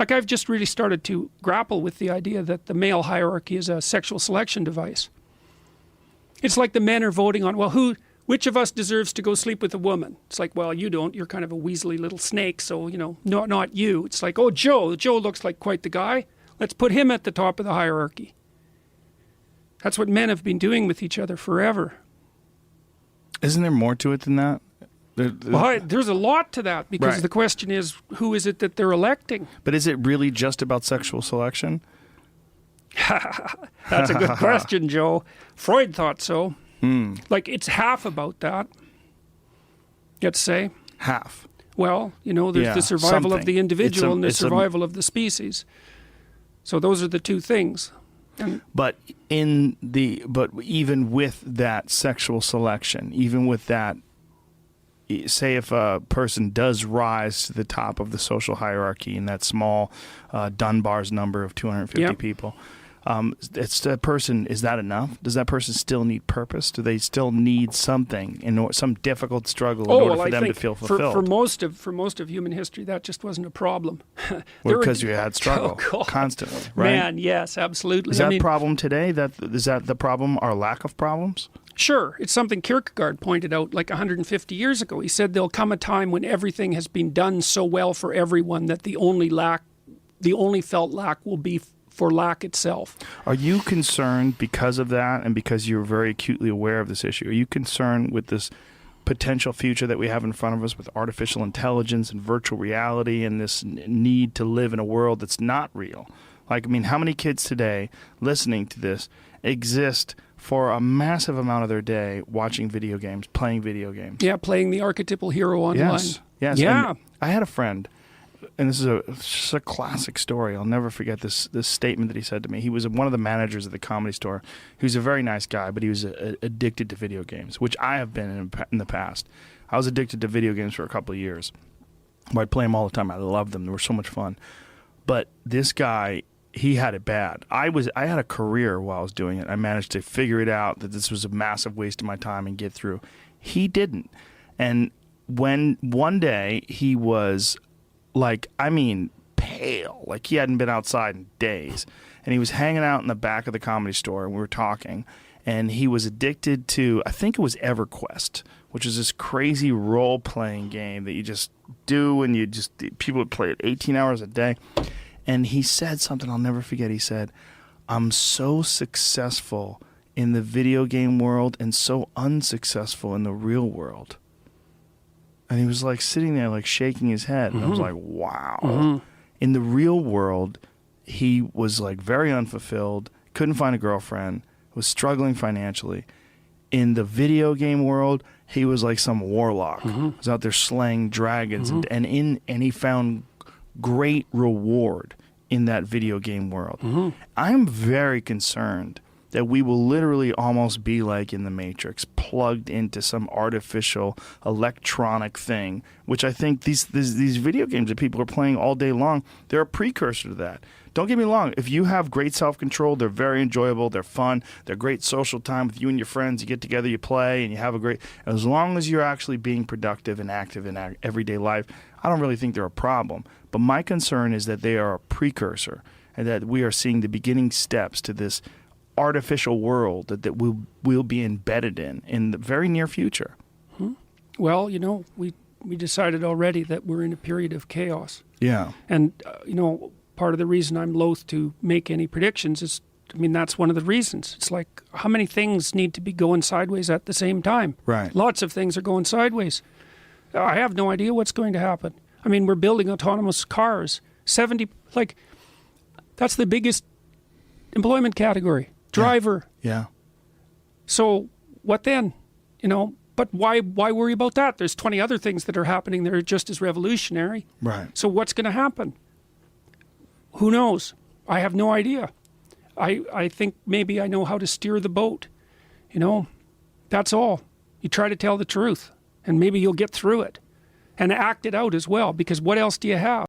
Like, I've just really started to grapple with the idea that the male hierarchy is a sexual selection device. It's like the men are voting on, well, which of us deserves to go sleep with a woman? It's like, well, you don't. You're kind of a weaselly little snake, so, you know, not you. It's like, oh, Joe looks like quite the guy. Let's put him at the top of the hierarchy. That's what men have been doing with each other forever. Isn't there more to it than that? Well, there's a lot to that, because the question is, who is it that they're electing? But is it really just about sexual selection? That's a good question, Joe. Freud thought so. Like, it's half about that. Let's say. Half. Well, you know, there's the survival of the individual and the survival of the species. So those are the two things. But even with that sexual selection, even with that, say if a person does rise to the top of the social hierarchy in that small Dunbar's number of 250 people, it's a person. Is that enough? Does that person still need purpose? Do they still need something some difficult struggle in order for them to feel fulfilled? For most of human history, that just wasn't a problem. Because you had struggle constantly, right? Man, yes, absolutely. Is that a problem today? Is that the problem? Our lack of problems? Sure. It's something Kierkegaard pointed out like 150 years ago. He said there'll come a time when everything has been done so well for everyone that the only felt lack will be for lack itself. Are you concerned because of that, and because you're very acutely aware of this issue? Are you concerned with this potential future that we have in front of us with artificial intelligence and virtual reality and this need to live in a world that's not real? Like, I mean, how many kids today listening to this exist for a massive amount of their day watching video games, playing video games? Yeah, playing the archetypal hero online. Yes. Yeah. And I had a friend, and this is just a classic story. I'll never forget this statement that he said to me. He was one of the managers at the Comedy Store. He was a very nice guy, but he was addicted to video games, which I have been in the past. I was addicted to video games for a couple of years. I'd play them all the time. I loved them. They were so much fun. But this guy, he had it bad. I had a career while I was doing it. I managed to figure it out that this was a massive waste of my time and get through. He didn't. And when one day he was like, I mean, pale, like he hadn't been outside in days, and he was hanging out in the back of the Comedy Store, and we were talking, and he was addicted to, I think it was EverQuest, which is this crazy role-playing game that you just do, and people would play it 18 hours a day. And he said something I'll never forget. He said, I'm so successful in the video game world and so unsuccessful in the real world. And he was like sitting there like shaking his head. And I was like, wow. In the real world, he was like very unfulfilled, couldn't find a girlfriend, was struggling financially. In the video game world, he was like some warlock. He was out there slaying dragons, and he found great reward in that video game world. I'm very concerned that we will literally almost be like in the Matrix, plugged into some artificial electronic thing, which I think these video games that people are playing all day long, they're a precursor to that. Don't get me wrong, if you have great self-control, they're very enjoyable, they're fun, they're great social time with you and your friends, you get together, you play, and you have a great, as long as you're actually being productive and active in everyday life, I don't really think they're a problem. But my concern is that they are a precursor, and that we are seeing the beginning steps to this artificial world that we'll be embedded in the very near future. Well, you know, we decided already that we're in a period of chaos. Yeah. And, you know, part of the reason I'm loath to make any predictions is, I mean, that's one of the reasons. It's like, how many things need to be going sideways at the same time? Right. Lots of things are going sideways. I have no idea what's going to happen. I mean, we're building autonomous cars. 70, like, that's the biggest employment category. Driver. Yeah. So what then? You know, but why worry about that? There's 20 other things that are happening that are just as revolutionary. Right. So what's going to happen? Who knows? I have no idea. I think maybe I know how to steer the boat. You know, that's all. You try to tell the truth, and maybe you'll get through it and act it out as well, because what else do you have?